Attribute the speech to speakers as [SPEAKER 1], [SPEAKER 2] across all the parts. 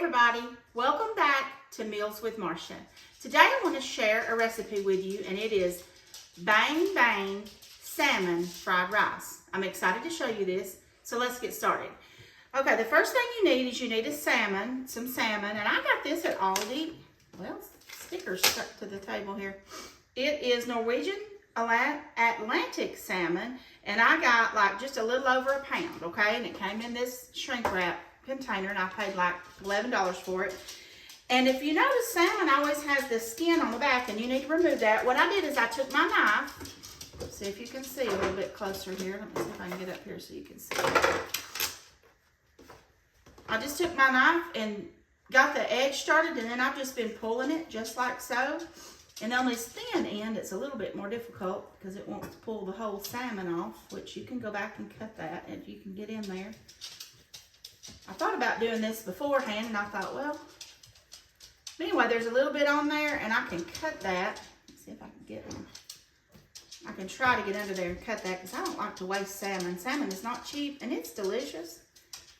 [SPEAKER 1] everybody, welcome back to Meals with Marcia. Today I want to share a recipe with you, and it is bang bang salmon fried rice. I'm excited to show you this, so let's get started. Okay, the first thing you need is some salmon, and I got this at Aldi. Well, stickers stuck to the table here. It is Norwegian Atlantic salmon, and I got like just a little over a pound, okay? And it came in this shrink wrap container, and I paid like $11 for it. And if you notice, salmon always has the skin on the back, and you need to remove that. What I did is I took my knife. Let's see if you can see a little bit closer here. Let me see if I can get up here so you can see. I just took my knife and got the edge started, and then I've just been pulling it just like so. And on this thin end, it's a little bit more difficult because it wants to pull the whole salmon off, which you can go back and cut that if you can get in there. I thought about doing this beforehand, and I thought, well, anyway, there's a little bit on there, and I can cut that. Let's see if I can get one. I can try to get under there and cut that because I don't like to waste salmon. Salmon is not cheap, and it's delicious.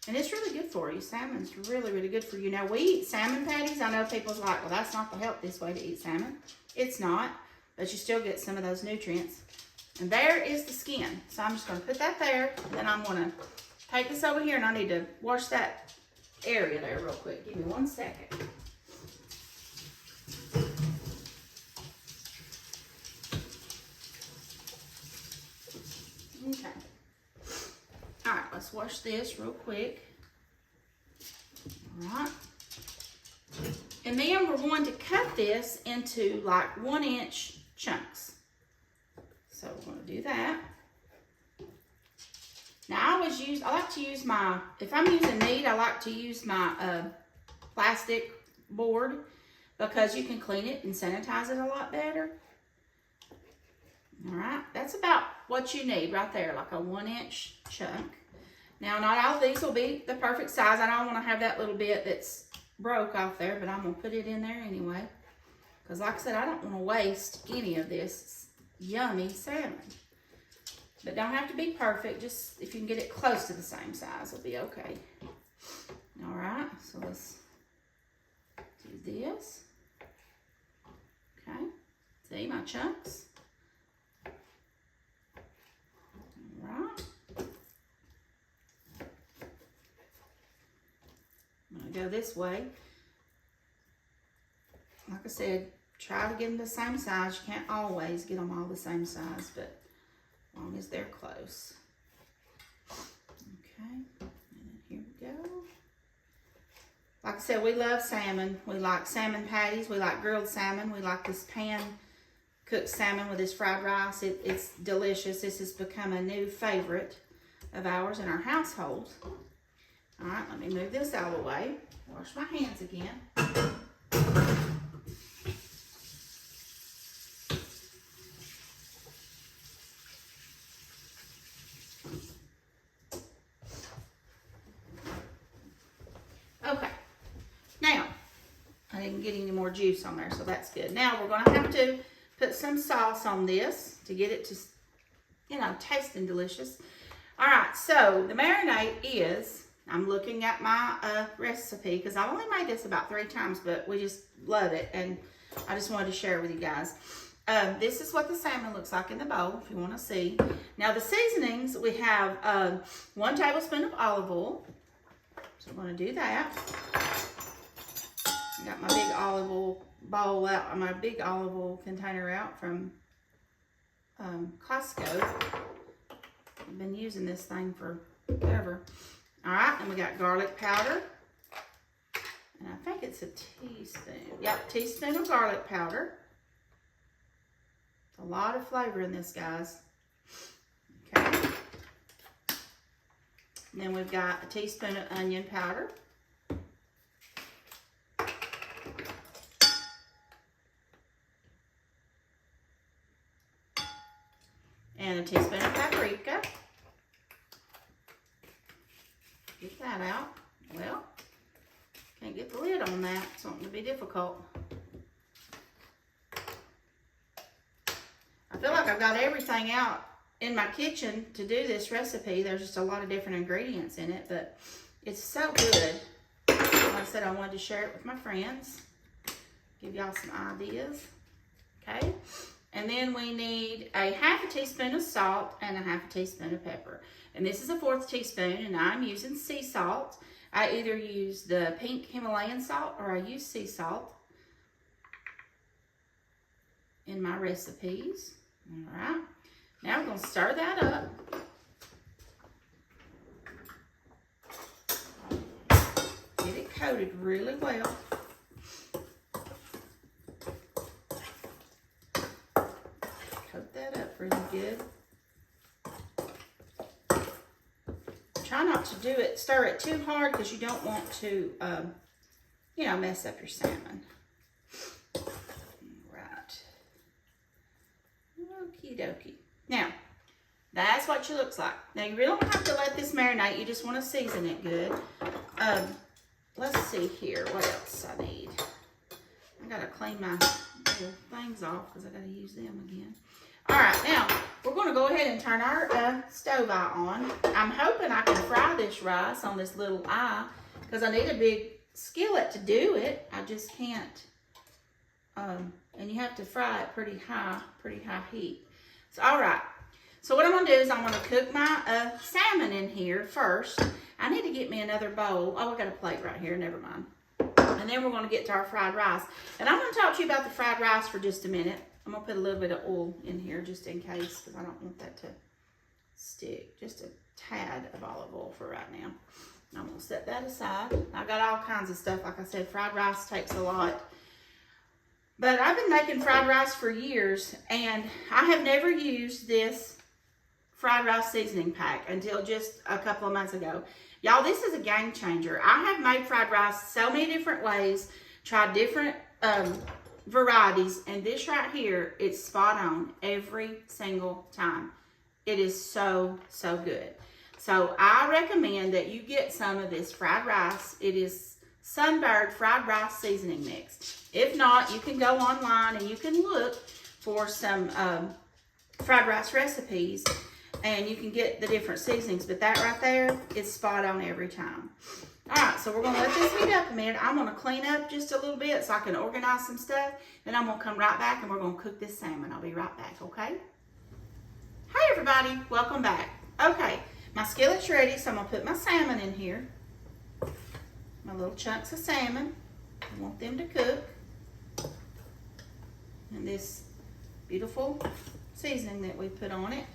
[SPEAKER 1] And it's really good for you. Salmon's really, really good for you. Now, we eat salmon patties. I know people's like, well, that's not the healthiest way to eat salmon. It's not, but you still get some of those nutrients. And there is the skin. So I'm just going to put that there. And then I'm going to take this over here, and I need to wash that area there real quick. Give me 1 second. Okay. All right, let's wash this real quick. All right. And then we're going to cut this into like 1-inch chunks. So we're going to do that. Now I like to use my, if I'm using meat, I like to use my plastic board because you can clean it and sanitize it a lot better. All right, that's about what you need right there, like a 1-inch chunk. Now, not all of these will be the perfect size. I don't want to have that little bit that's broke off there, but I'm going to put it in there anyway. Because like I said, I don't want to waste any of this yummy salmon. But don't have to be perfect. Just if you can get it close to the same size, it'll be okay. All right, so let's do this. Okay, see my chunks? All right. I'm going to go this way. Like I said, try to get them the same size. You can't always get them all the same size, but as long as they're close. Okay, and here we go. Like I said, we love salmon. We like salmon patties. We like grilled salmon. We like this pan-cooked salmon with this fried rice. It's delicious. This has become a new favorite of ours in our household. All right, let me move this out of the way. Wash my hands again. Okay, now, I didn't get any more juice on there, so that's good. Now, we're going to have to put some sauce on this to get it to, you know, tasting delicious. All right, so the marinade is, I'm looking at my recipe because I only made this about 3 times, but we just love it, and I just wanted to share it with you guys. This is what the salmon looks like in the bowl, if you want to see. Now, the seasonings, we have 1 tablespoon of olive oil. So I'm going to do that. I got my big olive oil bowl out, my big olive oil container out from Costco. I've been using this thing forever. All right, and we got garlic powder. And I think it's a teaspoon. Yep, teaspoon of garlic powder. A lot of flavor in this, guys. Okay. And then we've got a teaspoon of onion powder. And a teaspoon of paprika. Get that out. Well, can't get the lid on that. It's going to be difficult. I feel like I've got everything out in my kitchen to do this recipe. There's just a lot of different ingredients in it, but it's so good. Like I said, I wanted to share it with my friends. Give y'all some ideas. Okay. And then we need a half a teaspoon of salt and a half a teaspoon of pepper. And this is a 1/4 teaspoon, and I'm using sea salt. I either use the pink Himalayan salt or I use sea salt in my recipes. All right. Now we're going to stir that up. Get it coated really well. Coat that up really good. Try not to stir it too hard because you don't want to, you know, mess up your salmon. Right. Okie dokie. Now, that's what she looks like. Now, you really don't have to let this marinate. You just want to season it good. Let's see here. What else I need? I got to clean my little things off because I got to use them again. All right, now, we're going to go ahead and turn our stove eye on. I'm hoping I can fry this rice on this little eye because I need a big skillet to do it. I just can't. And you have to fry it pretty high heat. So, all right. So what I'm going to do is I'm going to cook my salmon in here first. I need to get me another bowl. Oh, I got a plate right here. Never mind. And then we're going to get to our fried rice. And I'm going to talk to you about the fried rice for just a minute. I'm going to put a little bit of oil in here just in case because I don't want that to stick. Just a tad of olive oil for right now. I'm going to set that aside. I've got all kinds of stuff. Like I said, fried rice takes a lot. But I've been making fried rice for years, and I have never used this fried rice seasoning pack until just a couple of months ago. Y'all, this is a game changer. I have made fried rice so many different ways, tried different varieties, and this right here, it's spot on every single time. It is so, so good. So I recommend that you get some of this fried rice. It is Sunbird fried rice seasoning mix. If not, you can go online and you can look for some fried rice recipes and you can get the different seasonings, but that right there is spot on every time. All right, so we're gonna let this heat up a minute. I'm gonna clean up just a little bit so I can organize some stuff. Then I'm gonna come right back and we're gonna cook this salmon. I'll be right back, okay? Hi everybody, welcome back. Okay, my skillet's ready, so I'm gonna put my salmon in here. My little chunks of salmon. I want them to cook. And this beautiful seasoning that we put on it.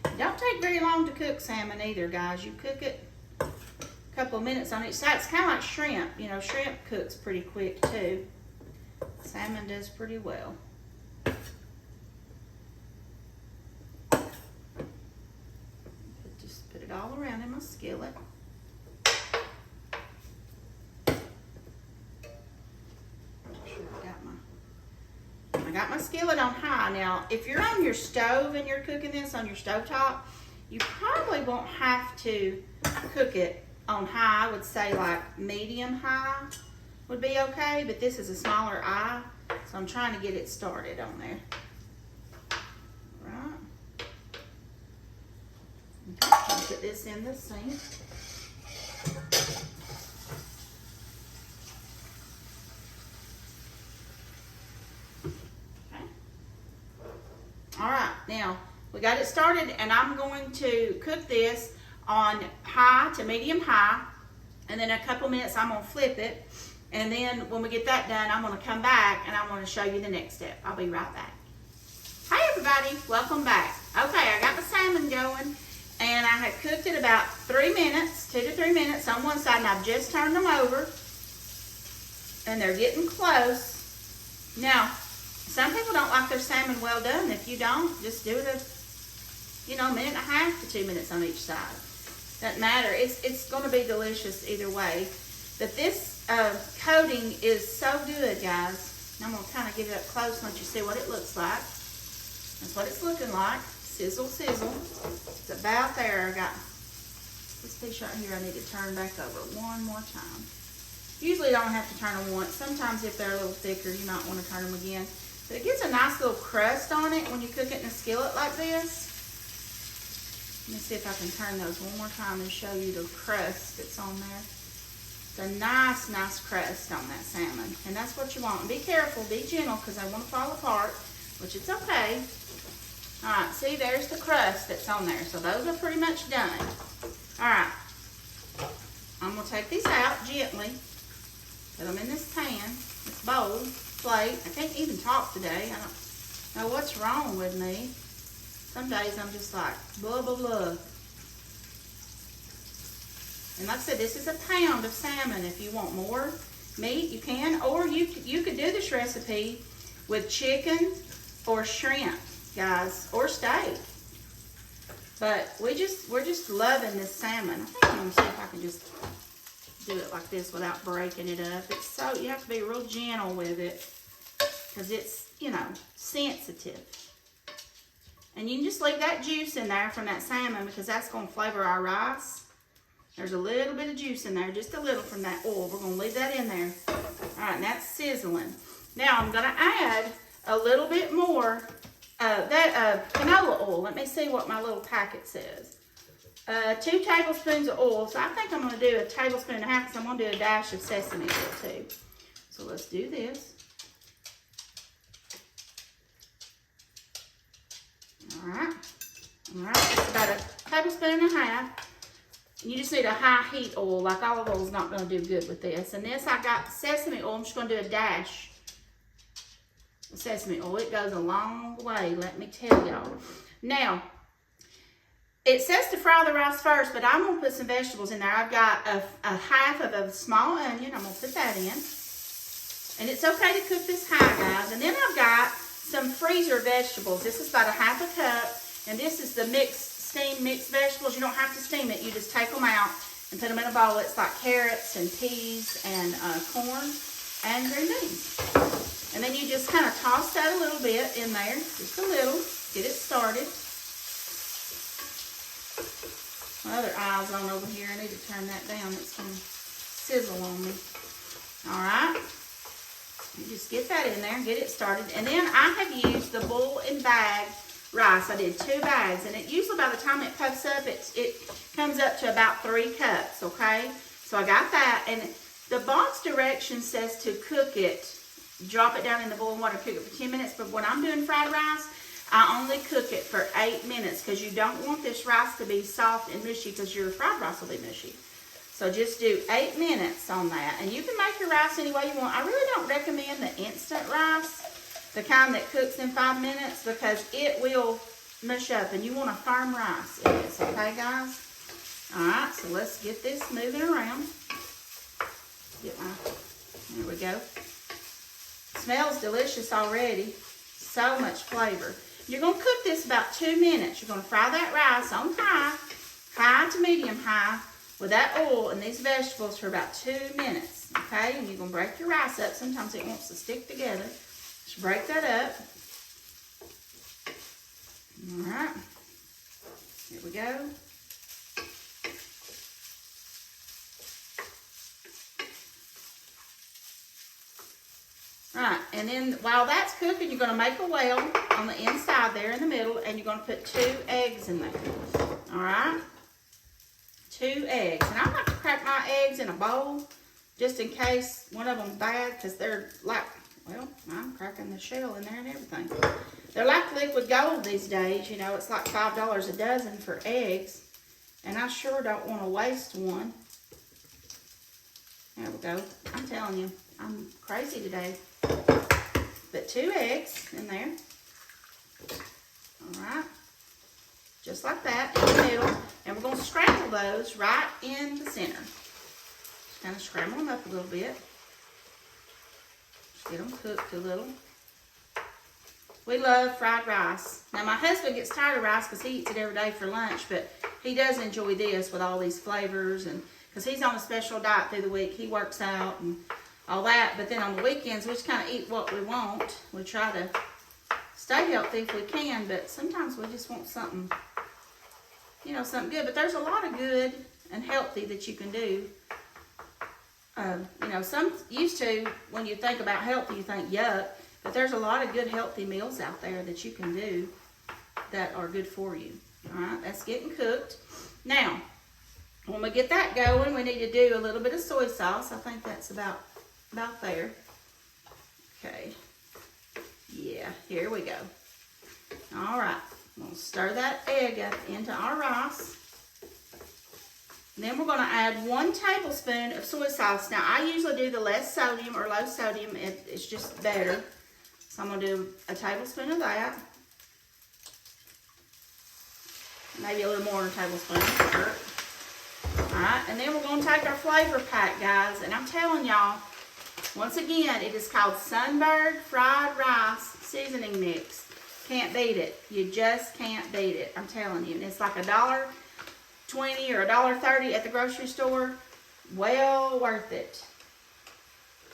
[SPEAKER 1] It don't take very long to cook salmon either, guys. You cook it a couple of minutes on each side. It's kind of like shrimp. You know, shrimp cooks pretty quick too. Salmon does pretty well. Just put it all around in my skillet. I got my skillet on high. Now, if you're on your stove and you're cooking this on your stovetop, you probably won't have to cook it on high. I would say like medium high would be okay, but this is a smaller eye, so I'm trying to get it started on there. Right. Okay, I'll put this in the sink. All right, now we got it started, and I'm going to cook this on high to medium high, and then a couple minutes I'm gonna flip it, and then when we get that done, I'm gonna come back and I'm gonna show you the next step. I'll be right back. Hi everybody, welcome back. Okay, I got the salmon going, and I have cooked it about 3 minutes, 2 to 3 minutes on one side, and I've just turned them over, and they're getting close. Now, some people don't like their salmon well done. If you don't, just do it a minute and a half to 2 minutes on each side. Doesn't matter. It's going to be delicious either way. But this coating is so good, guys. I'm going to kind of get it up close and let you see what it looks like. That's what it's looking like. Sizzle, sizzle. It's about there. I got this piece right here I need to turn back over one more time. Usually don't have to turn them once. Sometimes if they're a little thicker, you might want to turn them again. But it gets a nice little crust on it when you cook it in a skillet like this. Let me see if I can turn those one more time and show you the crust that's on there. It's a nice, nice crust on that salmon. And that's what you want. And be careful, be gentle, because they want to fall apart, which it's okay. All right, see, there's the crust that's on there. So those are pretty much done. All right, I'm going to take these out gently. Put them in this pan, this bowl, plate. I can't even talk today. I don't know what's wrong with me. Some days I'm just like, blah, blah, blah. And like I said, this is a pound of salmon. If you want more meat, you can. Or you could do this recipe with chicken or shrimp, guys, or steak. But we're just loving this salmon. I think I'm gonna see if I can just do it like this without breaking it up. It's so, you have to be real gentle with it because it's, you know, sensitive. And you can just leave that juice in there from that salmon because that's gonna flavor our rice. There's a little bit of juice in there, just a little from that oil. We're gonna leave that in there. All right, and that's sizzling. Now I'm gonna add a little bit more canola oil. Let me see what my little packet says. 2 tablespoons of oil. So I think I'm gonna do a tablespoon and a half because I'm gonna do a dash of sesame oil too. So let's do this. All right, it's about a tablespoon and a half. You just need a high heat oil, like olive oil is not going to do good with this. And this, I got sesame oil. I'm just going to do a dash of sesame oil. It goes a long way, let me tell y'all. Now, it says to fry the rice first, but I'm going to put some vegetables in there. I've got a half of a small onion. I'm going to put that in. And it's okay to cook this high, guys. And then I've got some freezer vegetables. This is about a half a cup. And this is the steamed mixed vegetables. You don't have to steam it. You just take them out and put them in a bowl. It's like carrots and peas and corn and green beans. And then you just kind of toss that a little bit in there. Just a little. Get it started. My other eye's on over here. I need to turn that down. It's going to sizzle on me. All right. You just get that in there, get it started. And then I have used the boil and bag rice. I did 2 bags. And it usually by the time it puffs up, it comes up to about 3 cups, okay? So I got that. And the box direction says to cook it, drop it down in the boiling water, cook it for 10 minutes. But when I'm doing fried rice, I only cook it for 8 minutes because you don't want this rice to be soft and mushy because your fried rice will be mushy. So just do 8 minutes on that. And you can make your rice any way you want. I really don't recommend the instant rice, the kind that cooks in 5 minutes, because it will mush up. And you want a firm rice in this, okay, guys? All right, so let's get this moving around. There we go. Smells delicious already. So much flavor. You're going to cook this about 2 minutes. You're going to fry that rice on high to medium high, with that oil and these vegetables for about 2 minutes, okay? And you're going to break your rice up. Sometimes it wants to stick together. Just break that up. All right. Here we go. All right, and then while that's cooking, you're going to make a well on the inside there in the middle, and you're going to put 2 eggs in there, all right? 2 eggs. And I like to crack my eggs in a bowl just in case one of them's bad because they're like, well, I'm cracking the shell in there and everything. They're like liquid gold these days. You know, it's like $5 a dozen for eggs. And I sure don't want to waste one. There we go. I'm telling you, I'm crazy today. Put 2 eggs in there. All right. Just like that in the middle. And we're going to scramble those right in the center. Just kind of scramble them up a little bit. Just get them cooked a little. We love fried rice. Now my husband gets tired of rice because he eats it every day for lunch, but he does enjoy this with all these flavors, and because he's on a special diet through the week. He works out and all that, but then on the weekends we just kind of eat what we want. We try to stay healthy if we can, but sometimes we just want something, you know, something good. But there's a lot of good and healthy that you can do. You know, some used to, when you think about healthy, you think yuck, but there's a lot of good healthy meals out there that you can do that are good for you. All right, that's getting cooked. Now, when we get that going, we need to do a little bit of soy sauce. I think that's about there. Okay. Yeah, here we go. All right, we'll stir that egg up into our rice. Then we're going to add 1 tablespoon of soy sauce. Now, I usually do the less sodium or low sodium. It's just better. So I'm going to do a tablespoon of that. Maybe a little more than a tablespoon. Sure. All right, and then we're going to take our flavor pack, guys. And I'm telling y'all, once again, it is called Sunbird Fried Rice Seasoning Mix. Can't beat it. You just can't beat it. I'm telling you. And it's like $1.20 or $1.30 at the grocery store. Well worth it.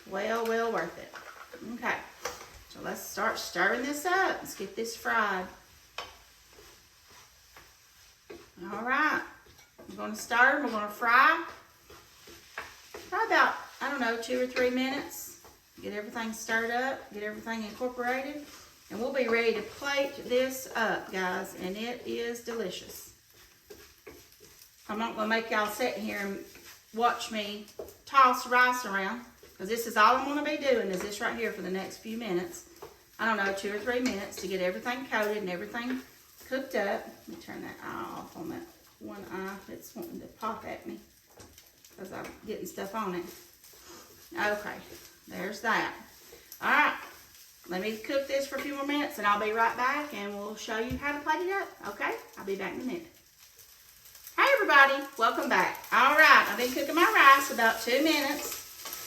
[SPEAKER 1] Well worth it. Okay. So let's start stirring this up. Let's get this fried. All right. We're going to stir. We're going to fry. Probably about, I don't know, 2 or 3 minutes. Get everything stirred up. Get everything incorporated. And we'll be ready to plate this up, guys. And it is delicious. I'm not going to make y'all sit here and watch me toss rice around. Because this is all I'm going to be doing is this right here for the next few minutes. I don't know, 2 or 3 minutes to get everything coated and everything cooked up. Let me turn that eye off on that one eye that's wanting to pop at me. Because I'm getting stuff on it. Okay, there's that. All right, let me cook this for a few more minutes and I'll be right back and we'll show you how to plate it up. Okay, I'll be back in a minute. Hey everybody, welcome back. All right, I've been cooking my rice about 2 minutes.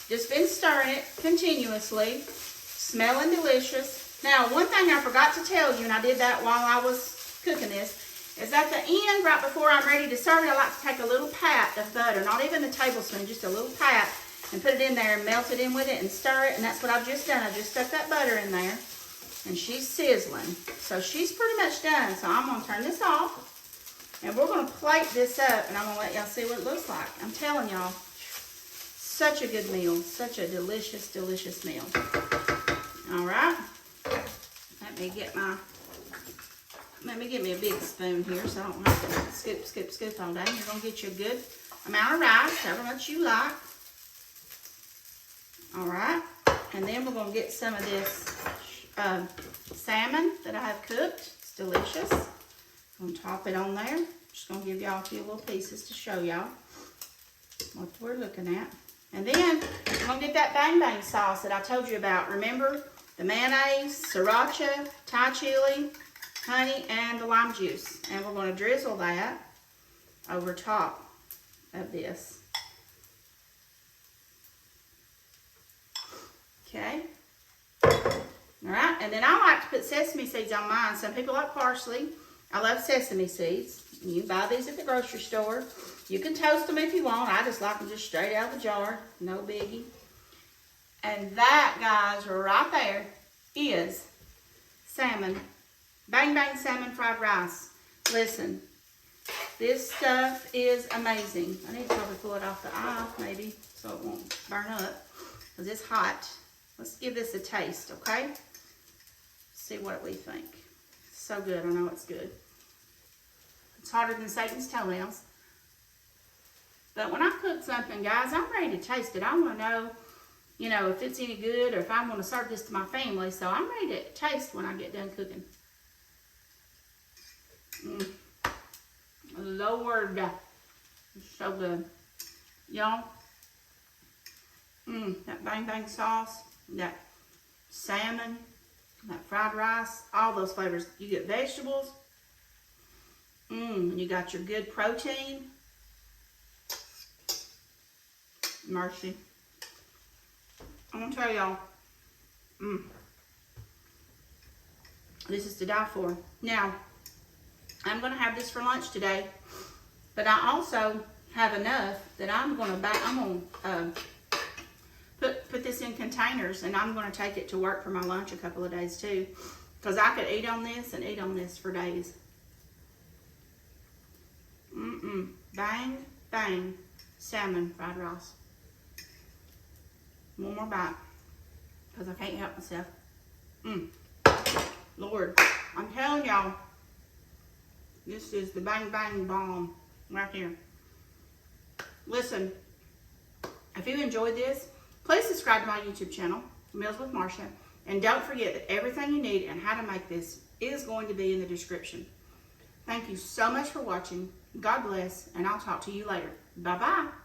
[SPEAKER 1] Just been stirring it continuously. Smelling delicious. Now, one thing I forgot to tell you, and I did that while I was cooking this, is at the end, right before I'm ready to serve it, I like to take a little pat of butter, not even a tablespoon, just a little pat, and put it in there and melt it in with it and stir it, and that's what I've just done. I just stuck that butter in there, and she's sizzling. So she's pretty much done, so I'm going to turn this off. And we're going to plate this up, and I'm going to let y'all see what it looks like. I'm telling y'all, such a good meal. Such a delicious, delicious meal. All right. Let me get me a big spoon here so I don't have to scoop all day. You're going to get you a good amount of rice, however much you like. All right. And then we're going to get some of this salmon that I have cooked. It's delicious. I'm going to top it on there. Just going to give y'all a few little pieces to show y'all what we're looking at. And then I'm going to get that bang bang sauce that I told you about. Remember? The mayonnaise, sriracha, Thai chili, honey, and the lime juice. And we're going to drizzle that over top of this. Okay. All right. And then I like to put sesame seeds on mine. Some people like parsley. I love sesame seeds. You buy these at the grocery store. You can toast them if you want. I just like them just straight out of the jar. No biggie. And that, guys, right there is salmon. Bang Bang Salmon Fried Rice. Listen, this stuff is amazing. I need to probably pull it off the eye, maybe, so it won't burn up, because it's hot. Let's give this a taste, okay? See what we think. So good. I know it's good. It's hotter than Satan's toenails. But when I cook something, guys, I'm ready to taste it. I want to know, you know, if it's any good or if I want to serve this to my family. So I'm ready to taste when I get done cooking. Lord, it's so good. Y'all, that bang bang sauce, that salmon, that fried rice, all those flavors. You get vegetables. You got your good protein. Mercy. I'm gonna tell y'all, this is to die for. Now, I'm gonna have this for lunch today, but I also have enough that I'm gonna put this in containers, and I'm gonna take it to work for my lunch a couple of days too, because I could eat on this and eat on this for days. Bang bang salmon fried rice. One more bite, because I can't help myself. Lord, I'm telling y'all, This is the bang bang bomb right here. Listen, if you enjoyed this, please subscribe to my YouTube channel, Meals with Marsha. And don't forget that everything you need and how to make this is going to be in the description. Thank you so much for watching. God bless, and I'll talk to you later. Bye-bye.